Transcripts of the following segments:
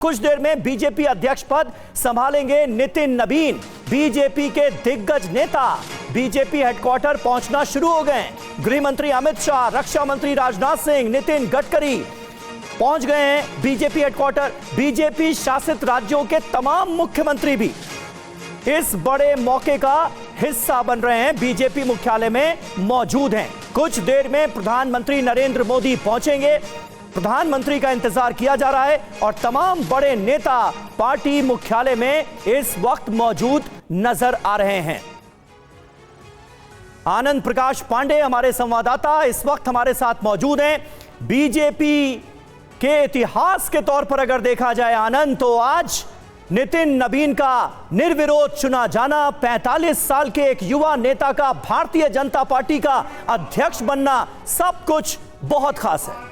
कुछ देर में बीजेपी अध्यक्ष पद संभालेंगे नितिन नवीन। बीजेपी के दिग्गज नेता बीजेपी हेडक्वार्टर पहुंचना शुरू हो गए। गृह मंत्री अमित शाह, रक्षा मंत्री राजनाथ सिंह, नितिन गडकरी पहुंच गए हैं बीजेपी हेडक्वार्टर। बीजेपी शासित राज्यों के तमाम मुख्यमंत्री भी इस बड़े मौके का हिस्सा बन रहे हैं, बीजेपी मुख्यालय में मौजूद हैं। कुछ देर में प्रधानमंत्री नरेंद्र मोदी पहुंचेंगे। प्रधानमंत्री का इंतजार किया जा रहा है और तमाम बड़े नेता पार्टी मुख्यालय में इस वक्त मौजूद नजर आ रहे हैं। आनंद प्रकाश पांडे हमारे संवाददाता इस वक्त हमारे साथ मौजूद हैं। बीजेपी के इतिहास के तौर पर अगर देखा जाए आनंद, तो आज नितिन नवीन का निर्विरोध चुना जाना, 45 साल के एक युवा नेता का भारतीय जनता पार्टी का अध्यक्ष बनना, सब कुछ बहुत खास है।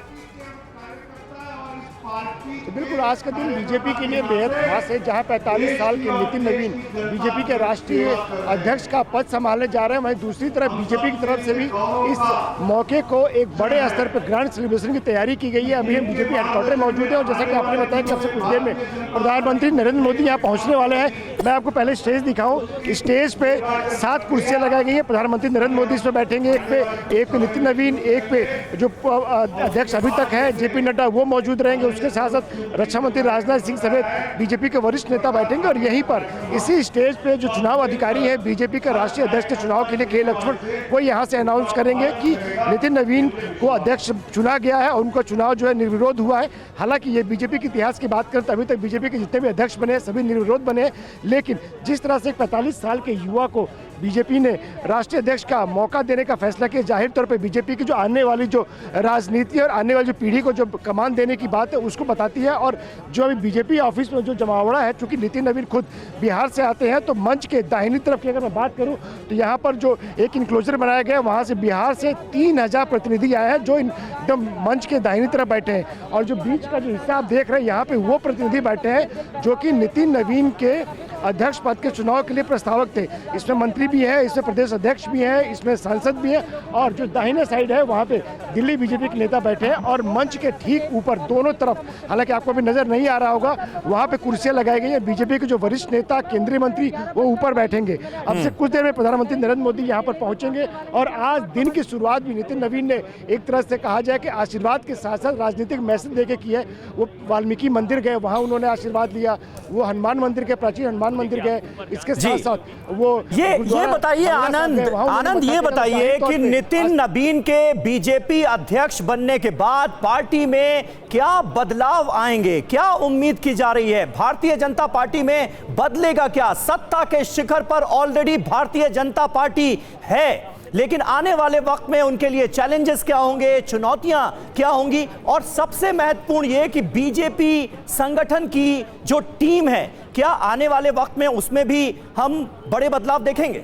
तो बिल्कुल आज का दिन बीजेपी के लिए बेहद खास है, जहां 45 साल के नितिन नवीन बीजेपी के राष्ट्रीय अध्यक्ष का पद संभालने जा रहे हैं। वहीं दूसरी तरफ बीजेपी की तरफ से भी इस मौके को एक बड़े स्तर पर ग्रैंड सेलिब्रेशन की तैयारी की गई है। अभी हम बीजेपी हेडक्वार्टर में मौजूद हैं और जैसा कि आपने बताया कि अब से कुछ देर में प्रधानमंत्री नरेंद्र मोदी यहाँ पहुँचने वाले हैं। मैं आपको पहले स्टेज दिखाऊँ। स्टेज पे 7 कुर्सियाँ लगाई गई हैं। प्रधानमंत्री नरेंद्र मोदी इस पर बैठेंगे, एक पे नितिन नवीन, एक पे जो अध्यक्ष अभी तक है जेपी नड्डा वो मौजूद रहेंगे। उसके साथ साथ रक्षा मंत्री राजनाथ सिंह समेत बीजेपी के वरिष्ठ नेता बैठेंगे और यहीं पर इसी स्टेज पे जो चुनाव अधिकारी है बीजेपी के राष्ट्रीय अध्यक्ष के चुनाव के लिए के लक्ष्मण, वो यहाँ से अनाउंस करेंगे कि नितिन नवीन को अध्यक्ष चुना गया है और उनका चुनाव जो है निर्विरोध हुआ है। हालांकि ये बीजेपी के इतिहास की बात करें तो अभी तक बीजेपी के जितने भी अध्यक्ष बने सभी निर्विरोध बने, लेकिन जिस तरह से 45 साल के युवा को बीजेपी ने राष्ट्रीय अध्यक्ष का मौका देने का फैसला किया, जाहिर तौर पे बीजेपी की जो आने वाली जो राजनीति और आने वाली जो पीढ़ी को जो कमान देने की बात है उसको बताती है। और जो अभी बीजेपी ऑफिस में जो जमावड़ा है, चूंकि नितिन नवीन खुद बिहार से आते हैं, तो मंच के दाहिनी तरफ की अगर मैं बात करूं तो यहाँ पर जो एक इंक्लोजर बनाया गया है, वहाँ से बिहार से 3000 प्रतिनिधि आए हैं जो एकदम मंच के दाहिनी तरफ बैठे हैं। और जो बीच का जो हिस्सा आप देख रहे हैं, यहाँ पे वो प्रतिनिधि बैठे हैं जो कि नितिन नवीन के अध्यक्ष पद के चुनाव के लिए प्रस्तावक थे। इसमें मंत्री भी है, इसमें प्रदेश अध्यक्ष भी है, इसमें सांसद भी है और जो दाहिने साइड है वहाँ पे दिल्ली बीजेपी के नेता बैठे हैं। और मंच के ठीक ऊपर दोनों तरफ, हालांकि आपको अभी नजर नहीं आ रहा होगा, वहाँ पे कुर्सियां लगाई गई हैं। बीजेपी के जो वरिष्ठ नेता केंद्रीय मंत्री वो ऊपर बैठेंगे। अब से कुछ देर में प्रधानमंत्री नरेंद्र मोदी यहाँ पर पहुंचेंगे और आज दिन की शुरुआत भी नितिन नवीन ने एक तरह से कहा जाए कि आशीर्वाद के साथ साथ राजनीतिक मैसेज देके की है। वो वाल्मीकि मंदिर गए, वहाँ उन्होंने आशीर्वाद लिया। वो हनुमान मंदिर के, प्राचीन हनुमान मंदिर गए। इसके साथ साथ वो ये बताइए आनंद ये बताइए कि नितिन नवीन के बीजेपी अध्यक्ष बनने के बाद पार्टी में क्या बदलाव आएंगे, क्या उम्मीद की जा रही है? भारतीय जनता पार्टी में बदलेगा क्या? सत्ता के शिखर पर ऑलरेडी भारतीय जनता पार्टी है, लेकिन आने वाले वक्त में उनके लिए चैलेंजेस क्या होंगे, चुनौतियां क्या होंगी? और सबसे महत्वपूर्ण ये कि बीजेपी संगठन की जो टीम है, क्या आने वाले वक्त में उसमें भी हम बड़े बदलाव देखेंगे?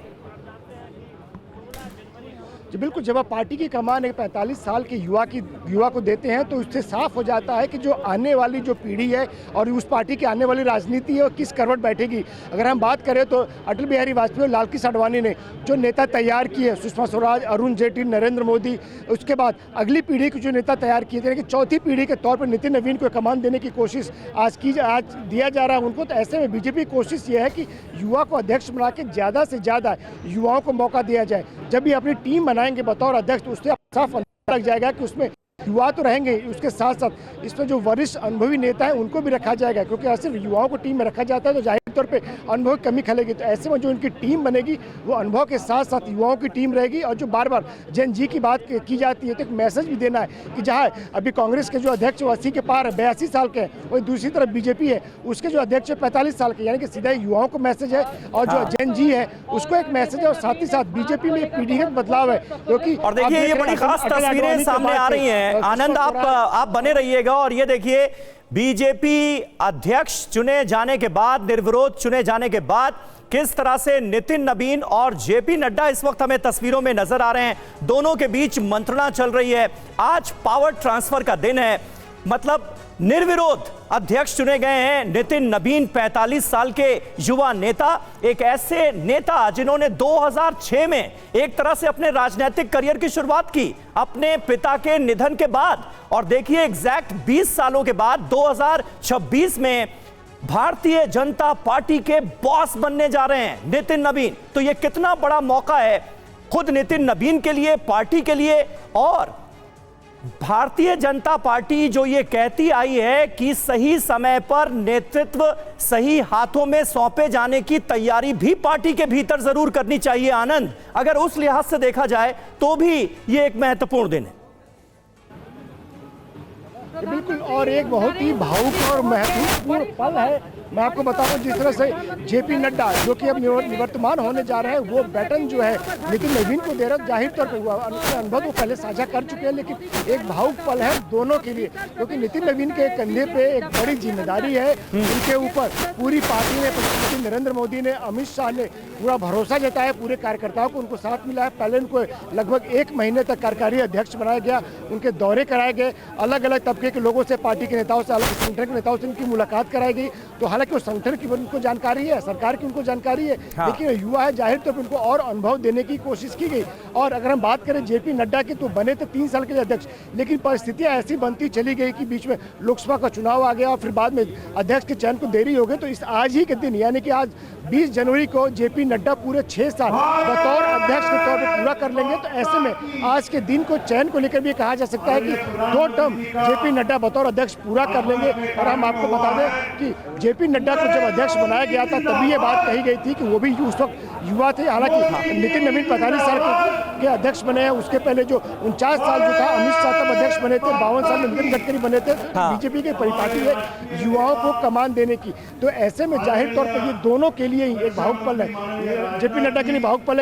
बिल्कुल, जब आप पार्टी की कमान एक 45 साल के युवा को देते हैं तो उससे साफ हो जाता है कि जो आने वाली जो पीढ़ी है और उस पार्टी की आने वाली राजनीति है वो किस करवट बैठेगी। अगर हम बात करें तो अटल बिहारी वाजपेयी और लाल कृष्ण आडवाणी ने जो नेता तैयार किए, सुषमा स्वराज, अरुण जेटली, नरेंद्र मोदी, उसके बाद अगली पीढ़ी के जो नेता तैयार किए थे कि चौथी पीढ़ी के तौर पर नितिन नवीन को कमान देने की कोशिश आज दिया जा रहा है उनको। तो ऐसे में बीजेपी की कोशिश ये है कि युवा को अध्यक्ष बना के ज़्यादा से ज़्यादा युवाओं को मौका दिया जाए। जब भी अपनी टीम बनाएंगे बतौर अध्यक्ष तो उससे साफ लग जाएगा कि उसमें युवा तो रहेंगे, उसके साथ साथ इसमें जो वरिष्ठ अनुभवी नेता हैं उनको भी रखा जाएगा, क्योंकि सिर्फ युवाओं को टीम में रखा जाता है तो जाहिर तौर पे अनुभव की कमी खलेगी। तो ऐसे में जो इनकी टीम बनेगी वो अनुभव के साथ साथ युवाओं की टीम रहेगी। और जो बार बार जेन जी की बात की जाती है तो एक मैसेज भी देना है कि जहाँ अभी कांग्रेस के जो अध्यक्ष 80 के पार है, 82 साल के हैं, वही दूसरी तरफ बीजेपी है, उसके जो अध्यक्ष है 45 साल के, यानी कि सीधा युवाओं को मैसेज है और जो जेन जी है उसको एक मैसेज है। और साथ ही साथ बीजेपी में एक पीढ़ीगत बदलाव है, क्योंकि और देखिए ये बड़ी खास तस्वीरें सामने आ रही हैं। आनंद आप बने रहिएगा। और ये देखिए बीजेपी अध्यक्ष चुने जाने के बाद, निर्विरोध चुने जाने के बाद किस तरह से नितिन नवीन और जेपी नड्डा इस वक्त हमें तस्वीरों में नजर आ रहे हैं। दोनों के बीच मंत्रणा चल रही है। आज पावर ट्रांसफर का दिन है, मतलब निर्विरोध अध्यक्ष चुने गए हैं नितिन नबीन, 45 साल के युवा नेता, एक ऐसे नेता जिन्होंने 2006 में एक तरह से अपने राजनीतिक करियर की शुरुआत की अपने पिता के निधन के बाद, और देखिए एग्जैक्ट 20 सालों के बाद 2026 में भारतीय जनता पार्टी के बॉस बनने जा रहे हैं नितिन नबीन। तो यह कितना बड़ा मौका है खुद नितिन नबीन के लिए, पार्टी के लिए, और भारतीय जनता पार्टी जो ये कहती आई है कि सही समय पर नेतृत्व सही हाथों में सौंपे जाने की तैयारी भी पार्टी के भीतर जरूर करनी चाहिए। आनंद, अगर उस लिहाज से देखा जाए तो भी ये एक महत्वपूर्ण दिन है। बिल्कुल, और एक बहुत ही भावुक और महत्वपूर्ण पल है। मैं आपको बताऊं, जिस तरह से जेपी नड्डा जो कि अब निवर्तमान होने जा रहे हैं, वो बैटन जो है नितिन नवीन को दे रहे, जाहिर तौर पर हुआ अनुभव वो पहले साझा कर चुके हैं, लेकिन एक भावुक पल है दोनों के लिए, क्योंकि नितिन नवीन के कंधे पे एक बड़ी जिम्मेदारी है। उनके ऊपर पूरी पार्टी ने, प्रधानमंत्री नरेंद्र मोदी ने, अमित शाह ने पूरा भरोसा जताया, पूरे कार्यकर्ताओं को उनको साथ मिला है। पहले उनको लगभग 1 महीने तक कार्यकारी अध्यक्ष बनाया गया, उनके दौरे कराए गए, अलग अलग तबके के लोगों से, पार्टी के नेताओं से, अलग संगठन के नेताओं से उनकी मुलाकात कराई गई। तो हालांकि उस संगठन की उनको जानकारी है, सरकार की उनको जानकारी है, हाँ। लेकिन युवा है, जाहिर तौर पर उनको और अनुभव देने की कोशिश की गई। और अगर हम बात करें जेपी नड्डा की, तो बने थे 3 साल के लिए अध्यक्ष, लेकिन परिस्थितियां ऐसी बनती चली गई कि बीच में लोकसभा का चुनाव आ गया और फिर बाद में अध्यक्ष के चयन को देरी हो गई। तो इस आज ही के दिन, यानी कि आज 20 जनवरी को जेपी नड्डा पूरे 6 साल बतौर अध्यक्ष के तौर पर पूरा कर लेंगे। तो ऐसे में आज के दिन को, चयन को लेकर भी कहा जा सकता है कि 2 टर्म जेपी नड्डा बतौर अध्यक्ष पूरा कर लेंगे। और हम आपको बता दें कि जेपी नड्डा को जब अध्यक्ष बनाया गया था, तभी ये बात कही गई थी कि वो भी उस वक्त युवा थे। हालांकि नितिन नवीन 45 साल के अध्यक्ष बने हैं, उसके पहले जो 49 साल जो था अमित शाह तब अध्यक्ष बने थे, 52 साल में नितिन गडकरी बने थे। बीजेपी की परिपाटी है युवाओं को कमान देने की। तो ऐसे में जाहिर तौर पर ये दोनों के लिए ही एक भावुक पल है, जेपी नड्डा के लिए भावुक पल है।